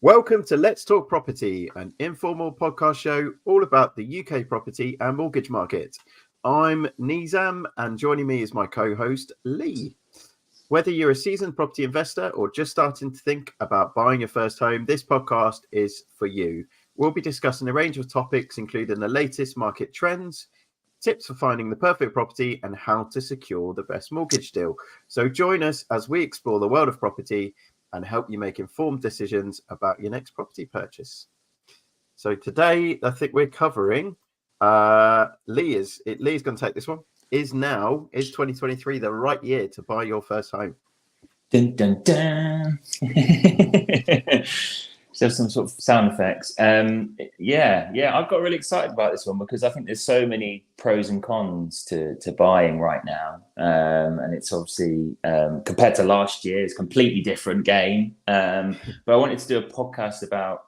Welcome to Let's Talk Property, an informal podcast show all about the UK property and mortgage market. I'm Nizam, and joining me is my co-host, Lee. Whether you're a seasoned property investor or just starting to think about buying your first home, this podcast is for you. We'll be discussing a range of topics, including the latest market trends, tips for finding the perfect property, and how to secure the best mortgage deal. So join us as we explore the world of property and help you make informed decisions about your next property purchase. So today, I think we're covering, Lee's going to take this one. Is 2023 the right year to buy your first home? Dun, dun, dun. So have some sort of sound effects. Yeah, I've got really excited about this one because I think there's so many pros and cons to buying right now. And it's obviously, compared to last year, it's a completely different game. But I wanted to do a podcast about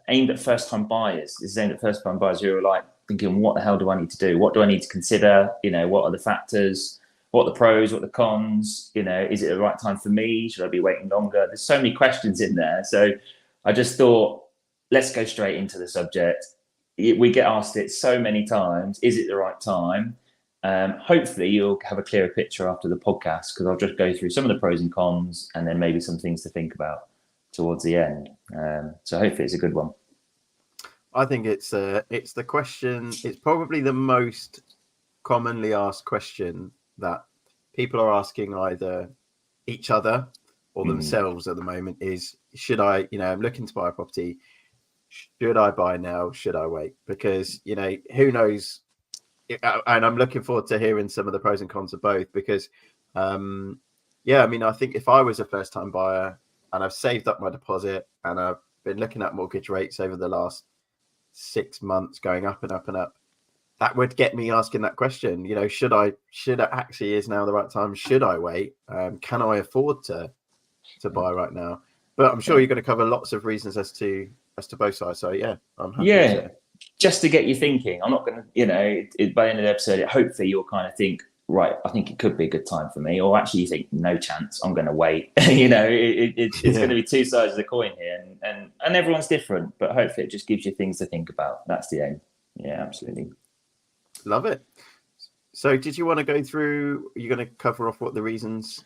aimed at first-time buyers. This is aimed at first-time buyers who are like thinking, what the hell do I need to do? What do I need to consider? What are the factors? What are the pros? What are the cons? Is it the right time for me? Should I be waiting longer? There's so many questions in there. So I just thought, let's go straight into the subject. We get asked it so many times. Is it the right time? Hopefully you'll have a clearer picture after the podcast, because I'll just go through some of the pros and cons and then maybe some things to think about towards the end. So hopefully it's a good one. I think it's the question. It's probably the most commonly asked question that people are asking either each other or themselves at the moment is, should I, I'm looking to buy a property. Should I buy now? Should I wait? Because, who knows? And I'm looking forward to hearing some of the pros and cons of both because, I think if I was a first time buyer and I've saved up my deposit and I've been looking at mortgage rates over the last 6 months going up and up and up, that would get me asking that question. Should I actually, is now the right time? Should I wait? Can I afford to buy right now? But I'm sure you're going to cover lots of reasons as to both sides. So yeah, I'm happy to. Just to get you thinking. I'm not going to, by the end of the episode, hopefully you'll kind of think, right, I think it could be a good time for me, or actually you think, no chance, I'm going to wait. It's going to be two sides of the coin here, and everyone's different, but hopefully it just gives you things to think about. That's the aim. Yeah, absolutely. Love it. So did you want to go through, are you going to cover off what the reasons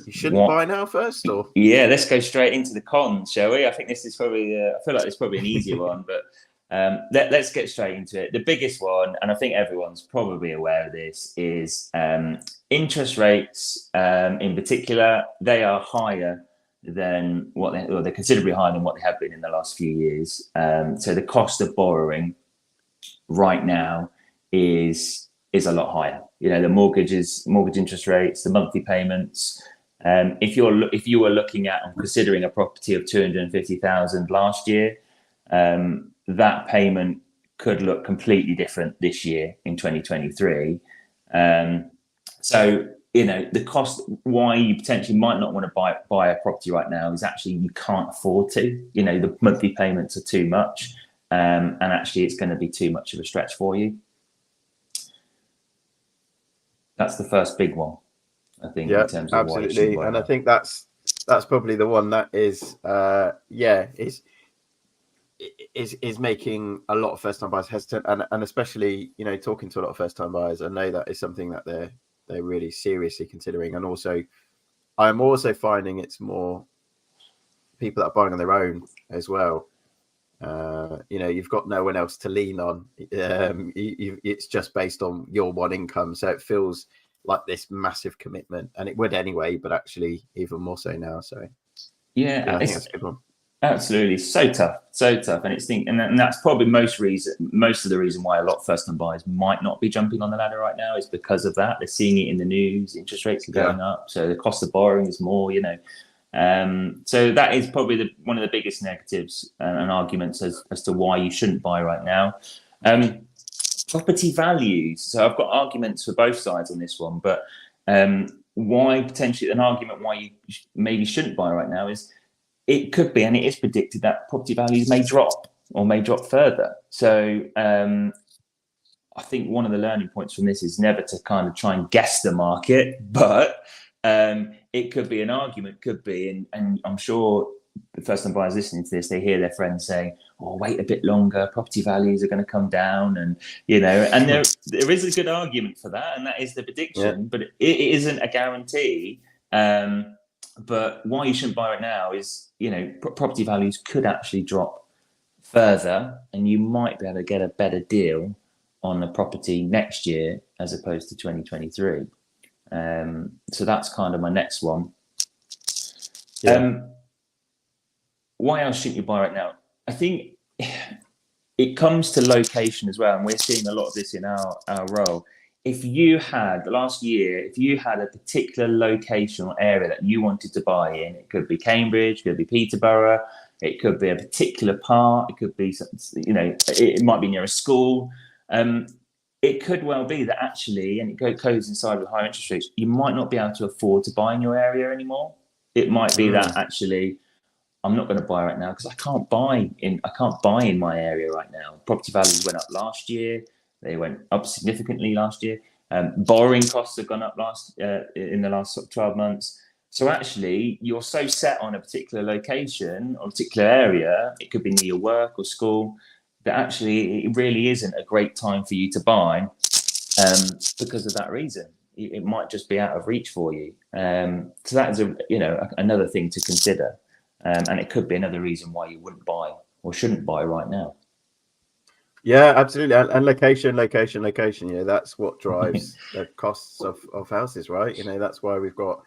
you shouldn't buy now first? Or yeah, let's go straight into the cons, shall we? I think this is probably, I feel like it's probably an easier one, but let's get straight into it. The biggest one, and I think everyone's probably aware of this, is interest rates in particular. They are higher than they're considerably higher than what they have been in the last few years. So the cost of borrowing right now is a lot higher. The mortgage interest rates, the monthly payments. If you were looking at and considering a property of 250,000 last year, that payment could look completely different this year in 2023. So the cost, why you potentially might not want to buy a property right now is actually you can't afford to. The monthly payments are too much, and actually it's going to be too much of a stretch for you. That's the first big one, I think. Yeah, in terms of absolutely. And I think that's probably the one that is is making a lot of first time buyers hesitant, and especially talking to a lot of first time buyers, I know that is something that they're really seriously considering. And also I'm also finding it's more people that are buying on their own as well. You've got no one else to lean on. It's just based on your one income, so it feels like this massive commitment, and it would anyway, but actually even more so now. So yeah, I think that's a good one. Absolutely, so tough, and that's probably most of the reason why a lot of first-time buyers might not be jumping on the ladder right now is because of that. They're seeing it in the news. Interest rates are going up, so the cost of borrowing is more. So that is probably one of the biggest negatives and arguments as to why you shouldn't buy right now. Property values. So I've got arguments for both sides on this one, but why potentially an argument why you maybe shouldn't buy right now is it could be, and it is predicted, that property values may drop further. So I think one of the learning points from this is never to kind of try and guess the market, but it could be an argument, and I'm sure first time buyers listening to this, they hear their friends saying, "Oh, wait a bit longer. Property values are going to come down," and and there is a good argument for that, and that is the prediction, but it isn't a guarantee. But why you shouldn't buy right now is, property values could actually drop further, and you might be able to get a better deal on the property next year as opposed to 2023. So that's kind of my next one. Why else shouldn't you buy right now? I think it comes to location as well, and we're seeing a lot of this in our role. If you had last year, if you had a particular location or area that you wanted to buy in, it could be Cambridge, it could be Peterborough, it could be a particular part, it could be, it might be near a school. It could well be that actually, and it goes inside with higher interest rates, you might not be able to afford to buy in your area anymore. It might be that actually, I'm not going to buy right now because I can't buy in my area right now. Property values went up last year. They went up significantly last year. Borrowing costs have gone up in the last 12 months. So actually, you're so set on a particular location or a particular area, it could be near your work or school, that actually it really isn't a great time for you to buy because of that reason. It might just be out of reach for you. So that is another thing to consider. And it could be another reason why you wouldn't buy or shouldn't buy right now. Yeah, absolutely. And location. That's what drives the costs of houses, right? That's why we've got,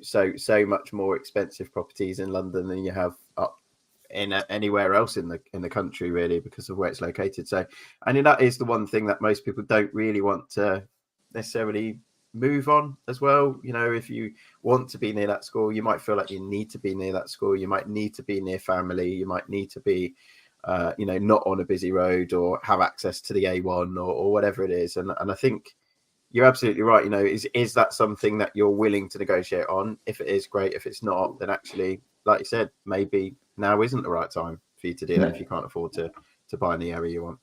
so much more expensive properties in London than you have up in anywhere else in the country, really, because of where it's located. So, and that is the one thing that most people don't really want to necessarily move on as well. If you want to be near that school, you might feel like you need to be near that school. You might need to be near family. You might need to be not on a busy road or have access to the A1 or whatever it is. And I think you're absolutely right. Is that something that you're willing to negotiate on? If it is, great. If it's not, then actually, like you said, maybe now isn't the right time for you to do that if you can't afford to buy in the area you want.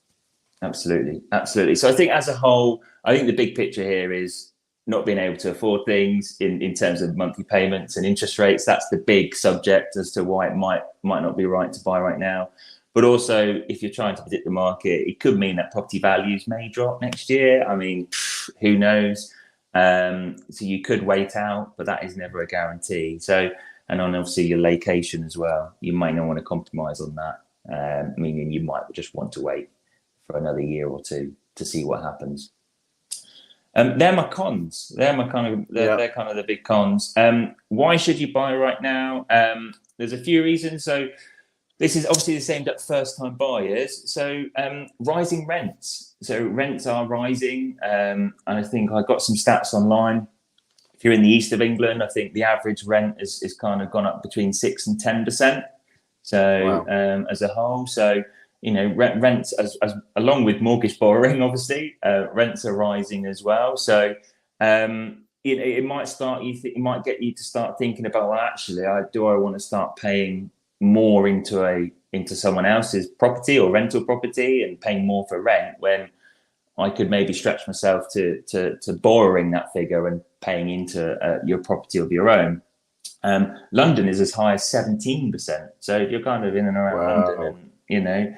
Absolutely. So I think as a whole, I think the big picture here is not being able to afford things in terms of monthly payments and interest rates. That's the big subject as to why it might not be right to buy right now. But also, if you're trying to predict the market, it could mean that property values may drop next year. I mean, who knows? So you could wait out, but that is never a guarantee. So, and on obviously your location as well, you might not want to compromise on that, meaning you might just want to wait for another year or two to see what happens. They're my cons. They're kind of the big cons. Why should you buy right now? There's a few reasons. So this is obviously the same at first-time buyers. So rising rents. So rents are rising. And I think I got some stats online. If you're in the east of England, I think the average rent is kind of gone up between 6 and 10%. So wow. As a whole, so rents as along with mortgage borrowing, obviously, rents are rising as well. So it might get you to start thinking about, well, actually, do I want to start paying more into someone else's property or rental property and paying more for rent when I could maybe stretch myself to borrowing that figure and paying into your property of your own. London is as high as 17%. So if you're kind of in and around London, and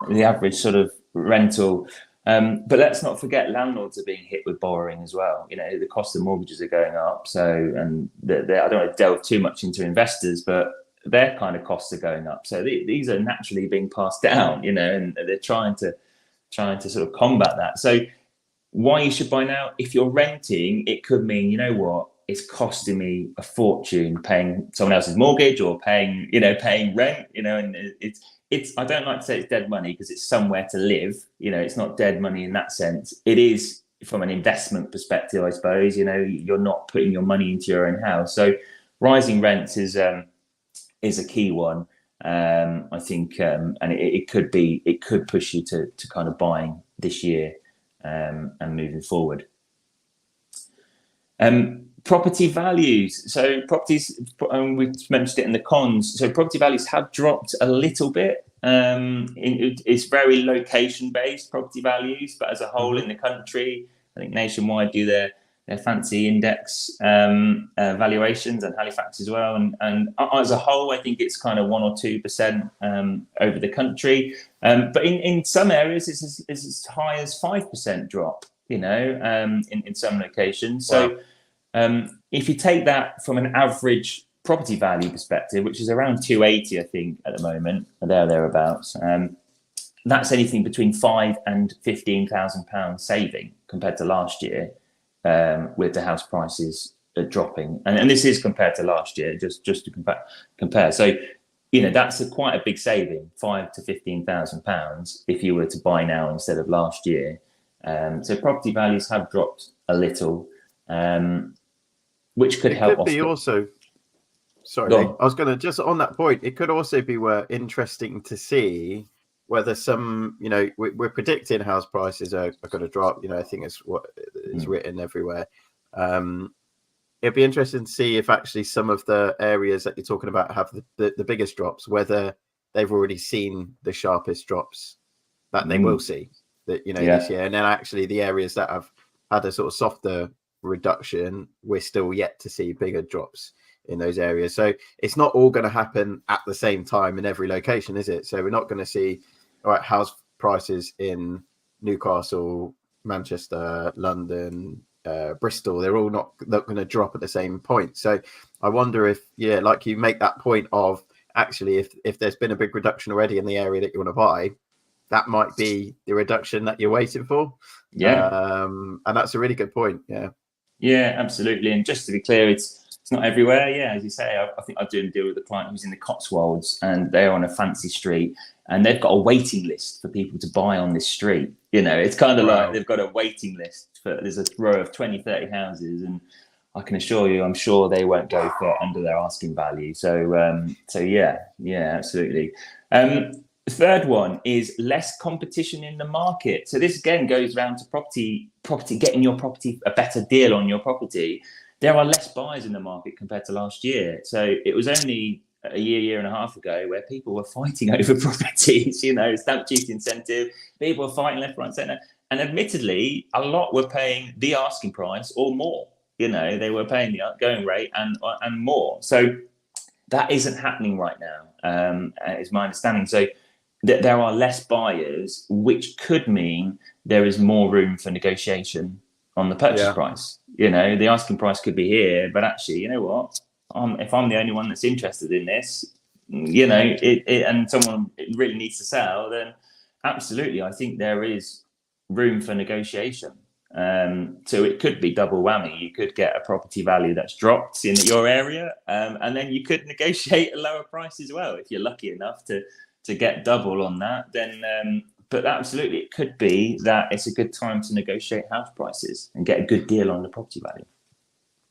the average sort of rental. But let's not forget landlords are being hit with borrowing as well. The cost of mortgages are going up. So, and I don't want to delve too much into investors, but their kind of costs are going up. So these are naturally being passed down, and they're trying to sort of combat that. So why you should buy now? If you're renting, it could mean, it's costing me a fortune paying someone else's mortgage or paying rent, and it's I don't like to say it's dead money because it's somewhere to live. It's not dead money in that sense. It is from an investment perspective, I suppose. You're not putting your money into your own house. So rising rents is a key one. I think, and it could push you to kind of buying this year and moving forward. Property values. So properties, we've mentioned it in the cons. So property values have dropped a little bit. It's very location based property values, but as a whole in the country, I think nationwide, fancy index valuations, and Halifax as well. And as a whole, I think it's kind of 1 or 2% over the country. But in some areas, it's as high as 5% drop, in some locations. So if you take that from an average property value perspective, which is around 280, I think, at the moment, or thereabouts, that's anything between £5,000 and £15,000 saving compared to last year, with the house prices dropping. And this is compared to last year, just to compare. So, that's quite a big saving, £5,000 to £15,000 if you were to buy now instead of last year. So property values have dropped a little, which could help. Could be also. Sorry, Nick, I was going to just on that point. It could also be interesting to see whether some, we're predicting house prices are going to drop. I think it's what is written everywhere. It'd be interesting to see if actually some of the areas that you're talking about have the biggest drops, whether they've already seen the sharpest drops that they will see this year, and then actually the areas that have had a sort of softer reduction, we're still yet to see bigger drops in those areas. So it's not all going to happen at the same time in every location, is it? So we're not going to see house prices in Newcastle, Manchester, London, Bristol, they're all not going to drop at the same point. So I wonder if, like you make that point of actually if there's been a big reduction already in the area that you want to buy, that might be the reduction that you're waiting for. And that's a really good point. Yeah, absolutely. And just to be clear, it's not everywhere. As you say, I think I did a deal with a client who's in the Cotswolds, and they're on a fancy street, and they've got a waiting list for people to buy on this street. It's kind of like they've got a waiting list there's a row of 20, 30 houses, and I can assure you, I'm sure they won't go for under their asking value. So yeah, absolutely. The third one is less competition in the market. So this again goes around to property, getting your property a better deal on your property. There are less buyers in the market compared to last year. So it was only a year and a half ago where people were fighting over properties, stamp duty incentive, people were fighting left, right, centre. And admittedly, a lot were paying the asking price or more. They were paying the going rate and more. So that isn't happening right now, is my understanding. So there are less buyers, which could mean there is more room for negotiation on the purchase price. The asking price could be here, but actually, you know what? If I'm the only one that's interested in this, and someone really needs to sell, then absolutely, I think there is room for negotiation. So it could be double whammy. You could get a property value that's dropped in your area, and then you could negotiate a lower price as well if you're lucky enough to get double on that. Then, but absolutely, it could be that it's a good time to negotiate house prices and get a good deal on the property value.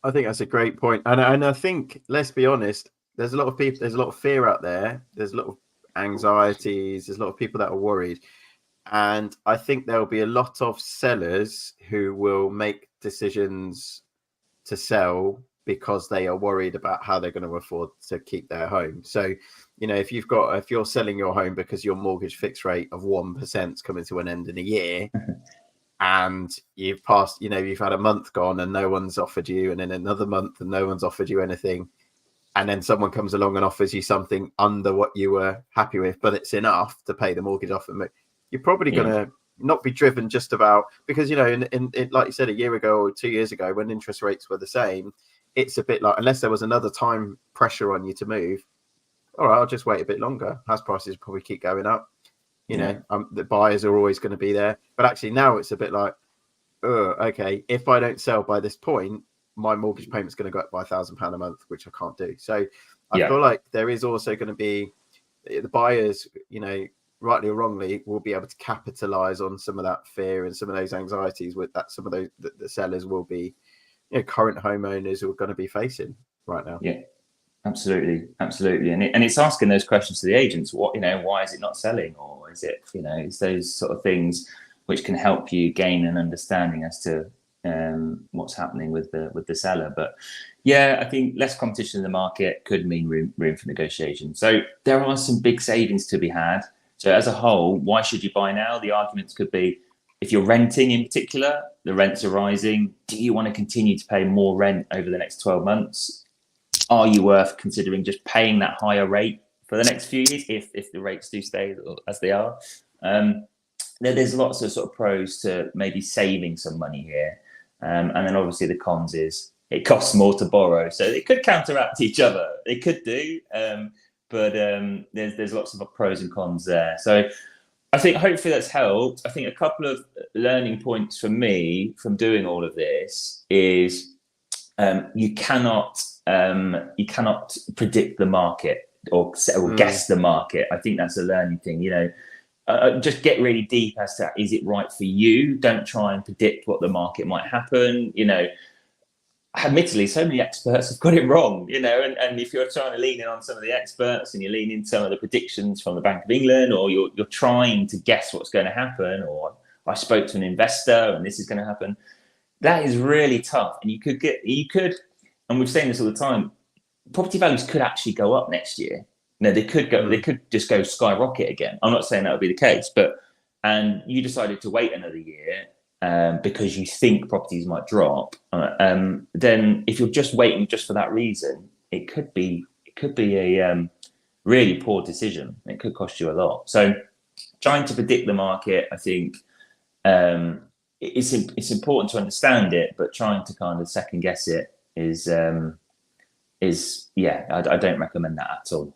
I think that's a great point. And I think, let's be honest, there's a lot of people, there's a lot of fear out there. There's a lot of anxieties. There's a lot of people that are worried. And I think there'll be a lot of sellers who will make decisions to sell because they are worried about how they're going to afford to keep their home. So, if you're selling your home because your mortgage fixed rate of 1% is coming to an end in a year, and you've passed, you've had a month gone and no one's offered you, and then another month and no one's offered you anything, and then someone comes along and offers you something under what you were happy with, but it's enough to pay the mortgage off, and you're probably going to not be driven just about, because in like you said, a year ago or 2 years ago when interest rates were the same, it's a bit like, unless there was another time pressure on you to move, all right, I'll just wait a bit longer. House prices probably keep going up. The buyers are always going to be there. But actually now it's a bit like, okay, if I don't sell by this point, my mortgage payment's going to go up by £1,000 a month, which I can't do. So I feel like there is also going to be the buyers, rightly or wrongly, will be able to capitalize on some of that fear and some of those anxieties with that. Some of those the sellers will be, current homeowners who are going to be facing right now. Yeah, absolutely. And it's asking those questions to the agents. What, why is it not selling? Or is it, it's those sort of things which can help you gain an understanding as to what's happening with the seller. But I think less competition in the market could mean room for negotiation. So there are some big savings to be had. So as a whole, why should you buy now? The arguments could be If you're renting in particular, the rents are rising. Do you want to continue to pay more rent over the next 12 months? Are you worth considering just paying that higher rate for the next few years if the rates do stay as they are? There's lots of sort of pros to maybe saving some money here. And then obviously the cons is it costs more to borrow. So it could counteract each other. It could do. But there's lots of pros and cons there. So I think hopefully that's helped. I think a couple of learning points for me from doing all of this is you cannot predict the market or guess the market. I think that's a learning thing. Just get really deep as to, is it right for you? Don't try and predict what the market might happen. Admittedly, so many experts have got it wrong, and if you're trying to lean in on some of the experts and you lean in some of the predictions from the Bank of England, or you're trying to guess what's going to happen, or I spoke to an investor and this is going to happen, that is really tough. And you could, and we've seen this all the time, property values could actually go up next year. They could go, they could just go skyrocket again. I'm not saying that would be the case, and you decided to wait another year because you think properties might drop, then if you're just waiting just for that reason, it could be a really poor decision. It could cost you a lot. So trying to predict the market, I think it's important to understand it, but trying to kind of second guess it is I don't recommend that at all.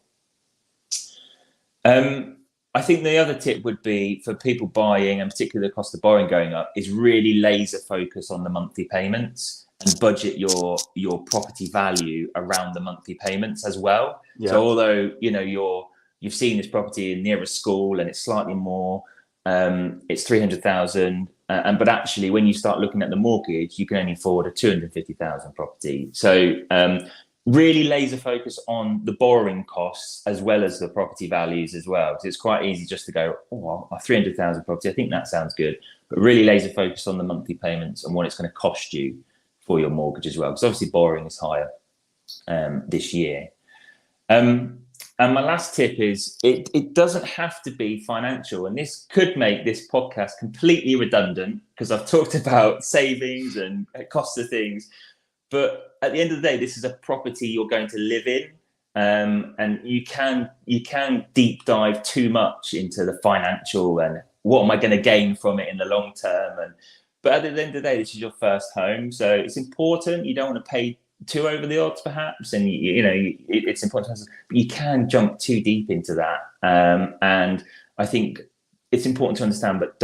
I think the other tip would be for people buying, and particularly the cost of borrowing going up, is really laser focus on the monthly payments and budget your property value around the monthly payments as well. Yeah. So although you've seen this property near a school and it's slightly more, it's 300,000, but actually when you start looking at the mortgage, you can only afford a 250,000 property. So really laser focus on the borrowing costs as well as the property values as well. So it's quite easy just to go, a 300,000 property, I think that sounds good. But really laser focus on the monthly payments and what it's going to cost you for your mortgage as well. Because obviously borrowing is higher this year. And my last tip is it doesn't have to be financial. And this could make this podcast completely redundant because I've talked about savings and cost of things. But at the end of the day, this is a property you're going to live in, and you can deep dive too much into the financial and what am I going to gain from it in the long term. But at the end of the day, this is your first home, so it's important. You don't want to pay too over the odds, perhaps, and it's important. But you can jump too deep into that, and I think it's important to understand. But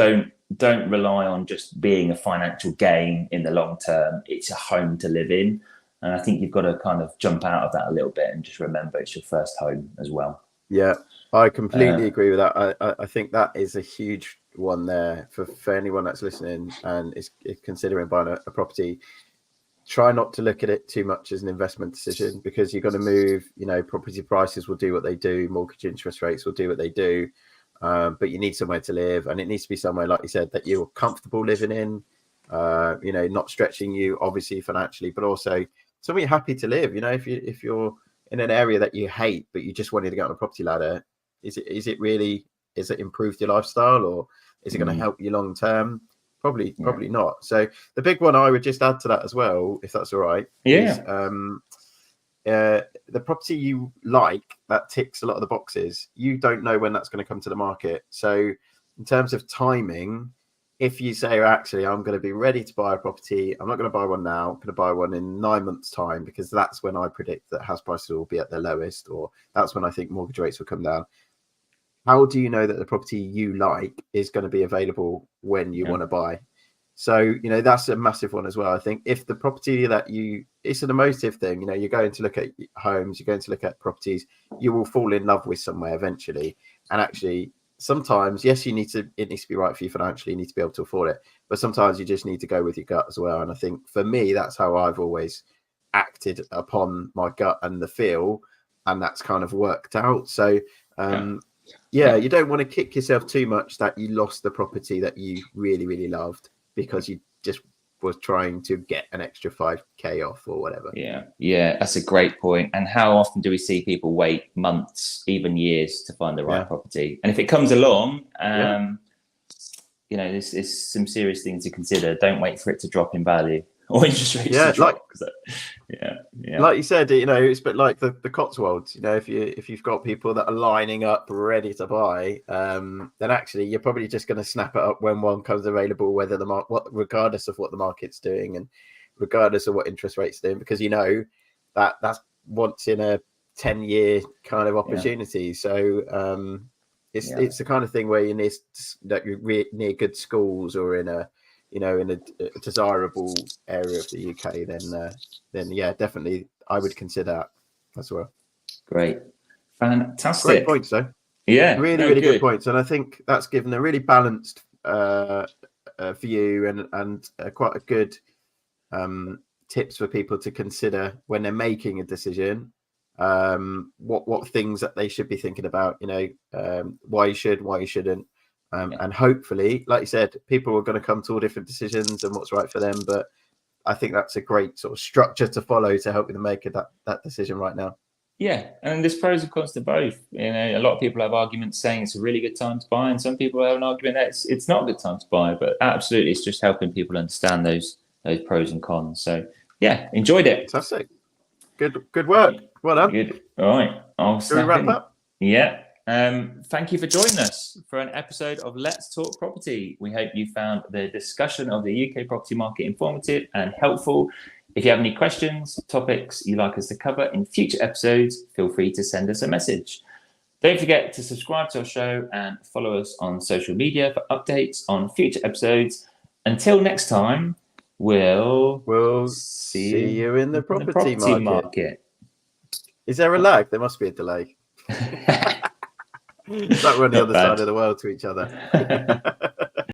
don't rely on just being a financial gain in the long term. It's a home to live in. And I think you've got to kind of jump out of that a little bit and just remember it's your first home as well. Yeah, I completely agree with that. I think that is a huge one there for anyone that's listening and is considering buying a property. Try not to look at it too much as an investment decision because you've got to move, property prices will do what they do. Mortgage interest rates will do what they do. But you need somewhere to live, and it needs to be somewhere, like you said, that you're comfortable living in, not stretching you obviously financially, but also somewhere you're happy to live. If you're in an area that you hate, but you just wanted to get on a property ladder, is it improved your lifestyle, or is it going to help you long term? Probably not. So the big one I would just add to that as well, if that's all right. Yeah. Is, the property you like that ticks a lot of the boxes, you don't know when that's going to come to the market. So in terms of timing, if you say, actually, I'm going to be ready to buy a property, I'm not going to buy one now, I'm going to buy one in 9 months' time, because that's when I predict that house prices will be at their lowest, or that's when I think mortgage rates will come down. How do you know that the property you like is going to be available when you want to buy? So, that's a massive one as well. I think if the property that it's an emotive thing, you're going to look at homes, you're going to look at properties, you will fall in love with somewhere eventually. And actually, sometimes, yes, it needs to be right for you financially, you need to be able to afford it. But sometimes you just need to go with your gut as well. And I think for me, that's how I've always acted upon my gut and the feel. And that's kind of worked out. So, you don't want to kick yourself too much that you lost the property that you really, really loved because you just was trying to get an extra 5k off or whatever. Yeah, that's a great point. And how often do we see people wait months, even years, to find the right property? And if it comes along, there's some serious things to consider. Don't wait for it to drop in value or interest rates Yeah, to drop. Like you said, it's a bit like the Cotswolds. If you've got people that are lining up ready to buy, then actually you're probably just going to snap it up when one comes available, whether regardless of what the market's doing and regardless of what interest rates are doing, because that's once in a 10-year kind of opportunity. So it's the kind of thing where you're near good schools or in a desirable area of the UK, then yeah, definitely I would consider that as well. Great, fantastic, great points though. Yeah, really good points, and I think that's given a really balanced view and quite a good tips for people to consider when they're making a decision. What things that they should be thinking about, why you should, why you shouldn't. And hopefully, like you said, people are going to come to all different decisions and what's right for them. But I think that's a great sort of structure to follow to help you to make that decision right now. Yeah, and there's pros and cons to both. A lot of people have arguments saying it's a really good time to buy, and some people have an argument that it's not a good time to buy. But absolutely, it's just helping people understand those pros and cons. So yeah, enjoyed it. Fantastic. Good work. Well done. Good. All right. Shall we wrap up? Yeah. Thank you for joining us for an episode of Let's Talk Property. We hope you found the discussion of the UK property market informative and helpful. If you have any questions, topics you'd like us to cover in future episodes, feel free to send us a message. Don't forget to subscribe to our show and follow us on social media for updates on future episodes. Until next time, we'll see you in the property market. Is there a lag? There must be a delay. It's like we're on the other side of the world to each other.